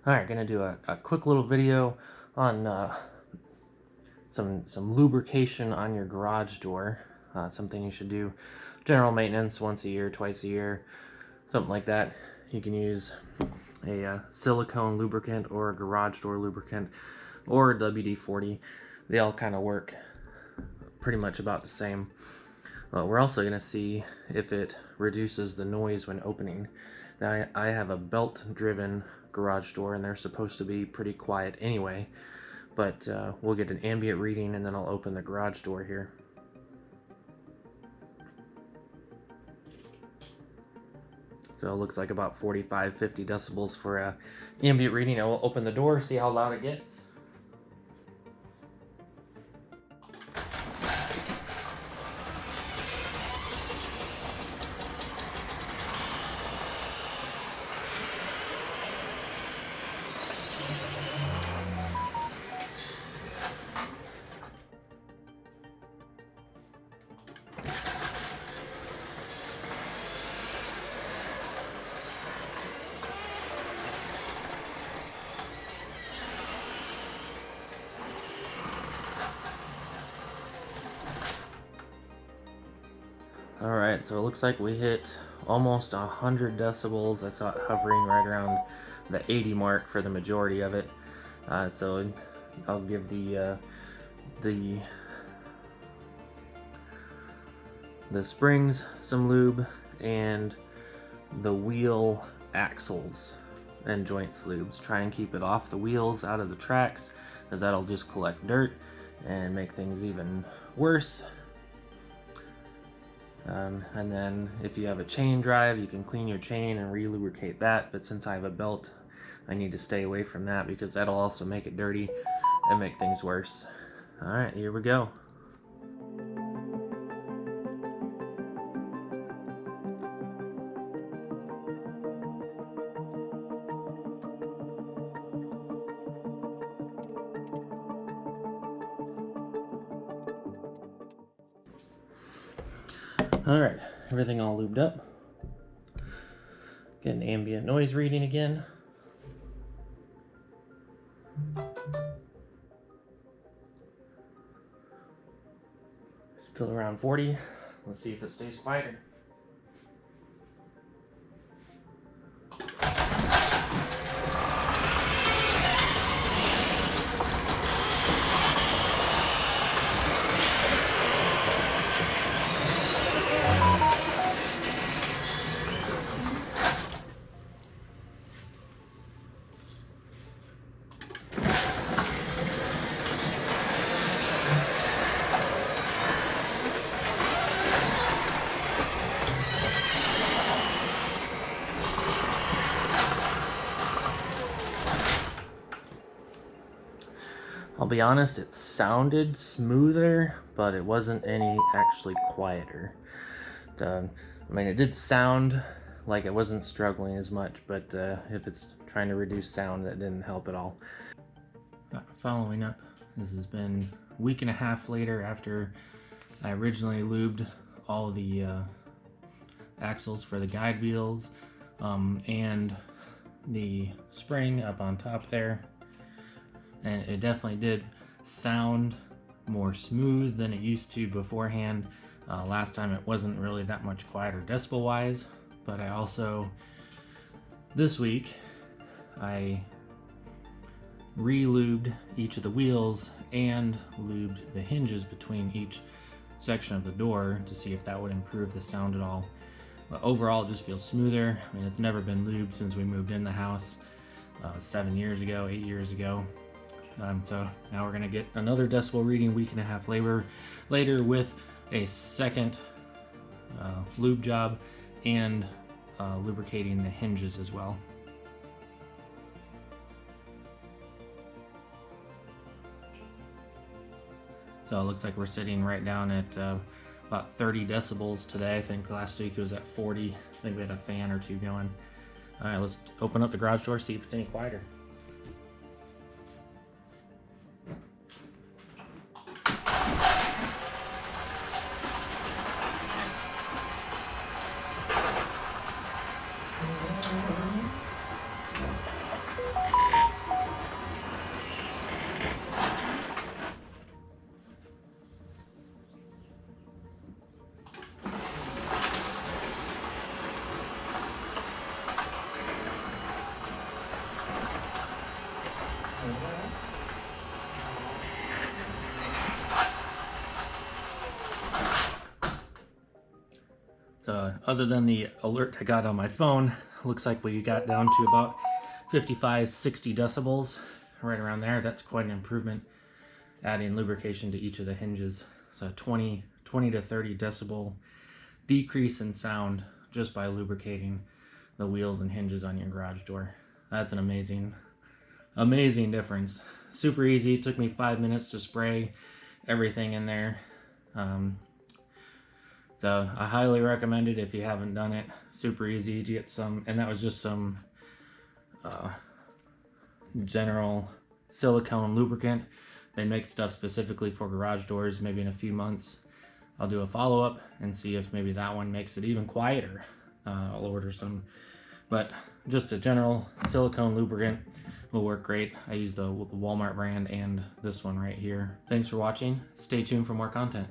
Alright, gonna do a quick little video on some lubrication on your garage door. Something you should do general maintenance once a year, twice a year, something like that. You can use a silicone lubricant or a garage door lubricant or a WD-40. They all kind of work pretty much about the same. We're also going to see if it reduces the noise when opening. Now I have a belt-driven garage door and they're supposed to be pretty quiet anyway, but we'll get an ambient reading and then I'll open the garage door here. So it looks like about 45-50 decibels for a ambient reading. I will open the door, see how loud it gets. Alright, so it looks like we hit almost 100 decibels. I saw it hovering right around the 80 mark for the majority of it. So I'll give the springs some lube and the wheel axles and joints lubes. Try and keep it off the wheels, out of the tracks, because that'll just collect dirt and make things even worse. And then if you have a chain drive, you can clean your chain and re-lubricate that, but since I have a belt, I need to stay away from that because that'll also make it dirty and make things worse. Alright, here we go. Alright, everything all lubed up. Get an ambient noise reading again. Still around 40. Let's see if it stays quieter. I'll be honest, it sounded smoother, but it wasn't any actually quieter. I mean, it did sound like it wasn't struggling as much, but if it's trying to reduce sound, that didn't help at all. Following up, this has been a week and a half later after I originally lubed all the axles for the guide wheels and the spring up on top there. And it definitely did sound more smooth than it used to beforehand. Last time it wasn't really that much quieter decibel wise, but I also, this week, I re-lubed each of the wheels and lubed the hinges between each section of the door to see if that would improve the sound at all. But overall, it just feels smoother. I mean, it's never been lubed since we moved in the house 8 years ago. So now we're gonna get another decibel reading week and a half later with a second lube job and lubricating the hinges as well. So it looks like we're sitting right down at about 30 decibels today. I think last week it was at 40. I think we had a fan or two going. All right, let's open up the garage door, see if it's any quieter. So other than the alert I got on my phone, looks like we got down to about 55, 60 decibels, right around there. That's quite an improvement, adding lubrication to each of the hinges. So 20 to 30 decibel decrease in sound just by lubricating the wheels and hinges on your garage door. That's an amazing difference. Super easy. It took me 5 minutes to spray everything in there. So I highly recommend it if you haven't done it. Super easy to get some, and that was just some General Silicone Lubricant. They make stuff specifically for garage doors. Maybe in a few months I'll do a follow-up and see if maybe that one makes it even quieter. I'll order some, but just a general silicone lubricant will work great. I use the Walmart brand and this one right here. Thanks for watching. Stay tuned for more content.